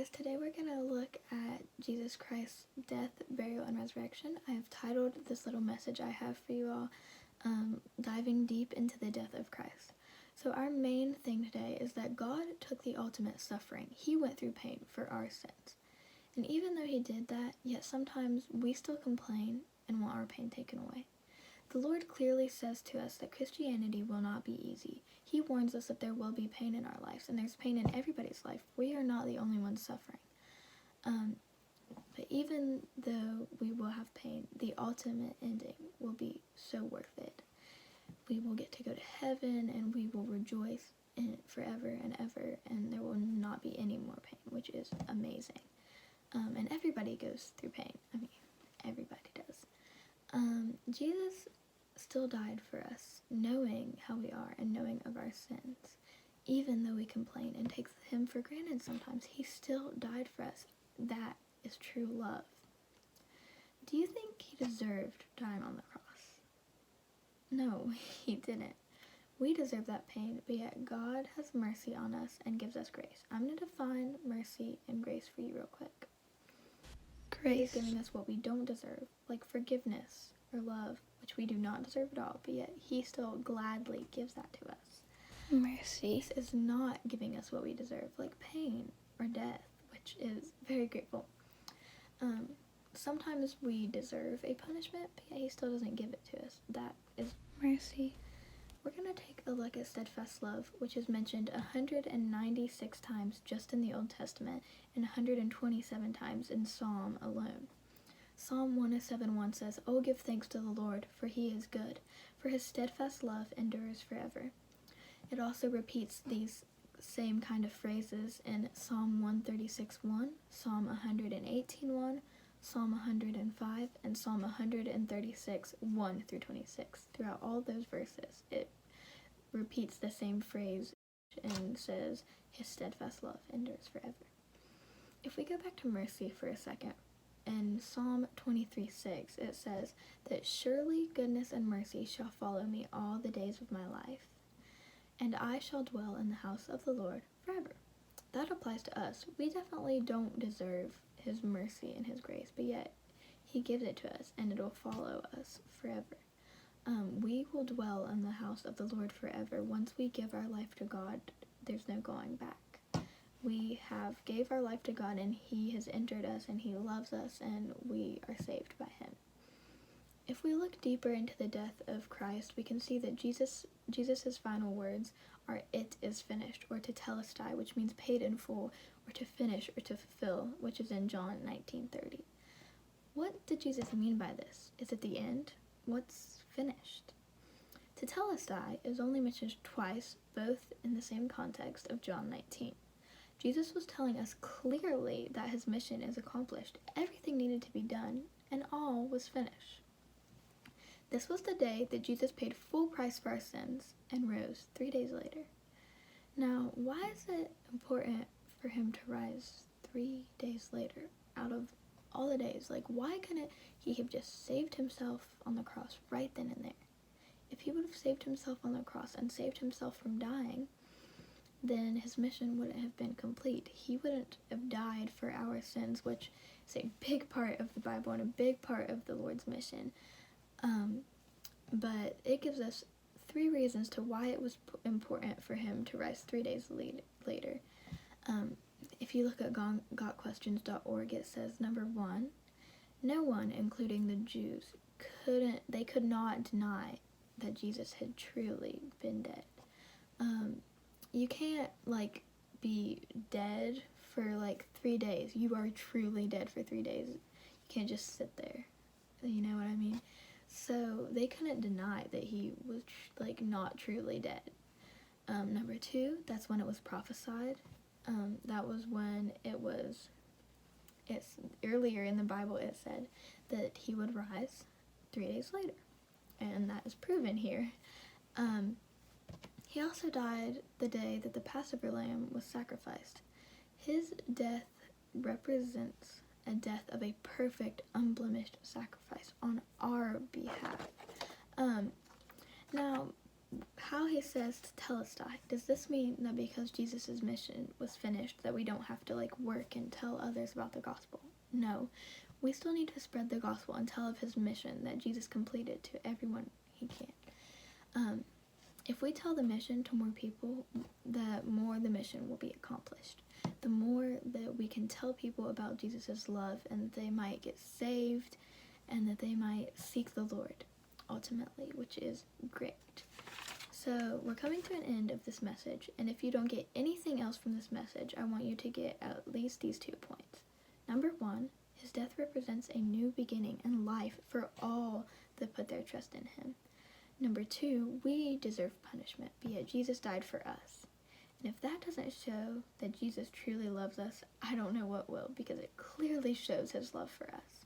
guys, today we're going to look at Jesus Christ's death, burial, and resurrection. I have titled this little message I have for you all, Diving Deep into the Death of Christ. So our main thing today is that God took the ultimate suffering. He went through pain for our sins. And even though he did that, yet sometimes we still complain and want our pain taken away. The Lord clearly says to us that Christianity will not be easy. He warns us that there will be pain in our lives, and there's pain in everybody's life. We are not the only ones suffering. But even though we will have pain, the ultimate ending will be so worth it. We will get to go to heaven, and we will rejoice in it forever and ever, and there will not be any more pain, which is amazing. And everybody goes through pain. I mean, everybody does. Jesus still died for us, knowing how we are and knowing of our sins. Even though we complain and take him for granted sometimes, he still died for us. That is true love. Do you think he deserved dying on the cross? No, he didn't. We deserve that pain, but yet God has mercy on us and gives us grace. I'm going to define mercy and grace for you real quick. Grace is giving us what we don't deserve, like forgiveness or love, which we do not deserve at all, but yet he still gladly gives that to us. Mercy is not giving us what we deserve, like pain or death, which is very grateful. Sometimes we deserve a punishment, but yet he still doesn't give it to us. That is mercy. We're going to take a look at steadfast love, which is mentioned 196 times just in the Old Testament and 127 times in Psalm alone. Psalm 107:1 says, "Oh, give thanks to the Lord, for he is good, for his steadfast love endures forever." It also repeats these same kind of phrases in Psalm 136:1, Psalm 118:1, Psalm 105, and Psalm 136:1 through 26. Throughout all those verses, it repeats the same phrase and says, his steadfast love endures forever. If we go back to mercy for a second, in Psalm 23:6, it says that surely goodness and mercy shall follow me all the days of my life, and I shall dwell in the house of the Lord forever. That applies to us. We definitely don't deserve his mercy and his grace, but yet he gives it to us, and it'll follow us forever. We will dwell in the house of the Lord forever. Once we give our life to God, there's no going back. We have gave our life to God, and he has entered us, and he loves us, and we are saved by him. If we look deeper into the death of Christ, we can see that Jesus's final words are "it is finished," or tetelestai, which means paid in full, or to finish, or to fulfill, which is in John 19:30. What did Jesus mean by this? Is it the end? What's finished? Tetelestai is only mentioned twice, both in the same context of John 19. Jesus was telling us clearly that his mission is accomplished. Everything needed to be done, and all was finished. This was the day that Jesus paid full price for our sins and rose 3 days later. Now, why is it important for him to rise 3 days later out of all the days? Like, why couldn't he have just saved himself on the cross right then and there? If he would have saved himself on the cross and saved himself from dying, then his mission wouldn't have been complete. He wouldn't have died for our sins, which is a big part of the Bible and a big part of the Lord's mission. But it gives us 3 reasons to why it was important for him to rise 3 days later. If you look at gotquestions.org, it says, number 1, no one, including the Jews, could not deny that Jesus had truly been dead. You can't, be dead for, 3 days. You are truly dead for 3 days. You can't just sit there. You know what I mean? So they couldn't deny that he was, not truly dead. Number 2, that's when it was prophesied. That was when it's earlier in the Bible it said that he would rise 3 days later. And that is proven here. He also died the day that the Passover lamb was sacrificed. His death represents a death of a perfect, unblemished sacrifice on our behalf. Now, how he says telestai, does this mean that because Jesus' mission was finished that we don't have to like work and tell others about the gospel? No, we still need to spread the gospel and tell of his mission that Jesus completed to everyone he can. If we tell the mission to more people, the more the mission will be accomplished. The more that we can tell people about Jesus' love and that they might get saved and that they might seek the Lord ultimately, which is great. So we're coming to an end of this message, and if you don't get anything else from this message, I want you to get at least these 2 points. Number 1, his death represents a new beginning and life for all that put their trust in him. Number 2, we deserve punishment, but yet Jesus died for us. And if that doesn't show that Jesus truly loves us, I don't know what will, because it clearly shows his love for us.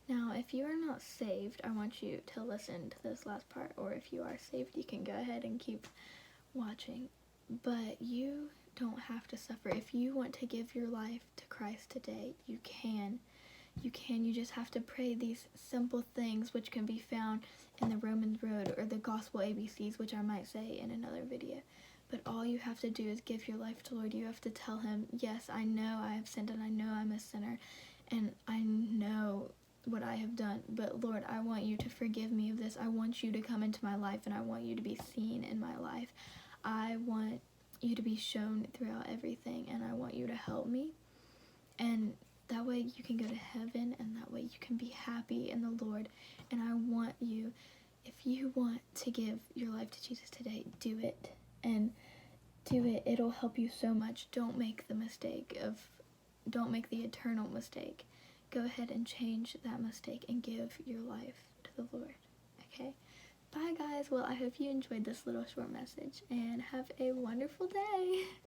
Now, if you are not saved, I want you to listen to this last part, or if you are saved, you can go ahead and keep watching. But you don't have to suffer. If you want to give your life to Christ today, you can. You just have to pray these simple things, which can be found in the Romans Road or the Gospel ABCs, which I might say in another video. But all you have to do is give your life to Lord. You have to tell him, yes, I know I have sinned and I know I'm a sinner and I know what I have done, but Lord, I want you to forgive me of this. I want you to come into my life and I want you to be seen in my life. I want you to be shown throughout everything and I want you to help me. And that way you can go to heaven and that way you can be happy in the Lord. And I want you, if you want to give your life to Jesus today, do it. And do it. It'll help you so much. Don't make the eternal mistake. Go ahead and change that mistake and give your life to the Lord. Okay? Bye, guys. Well, I hope you enjoyed this little short message and have a wonderful day.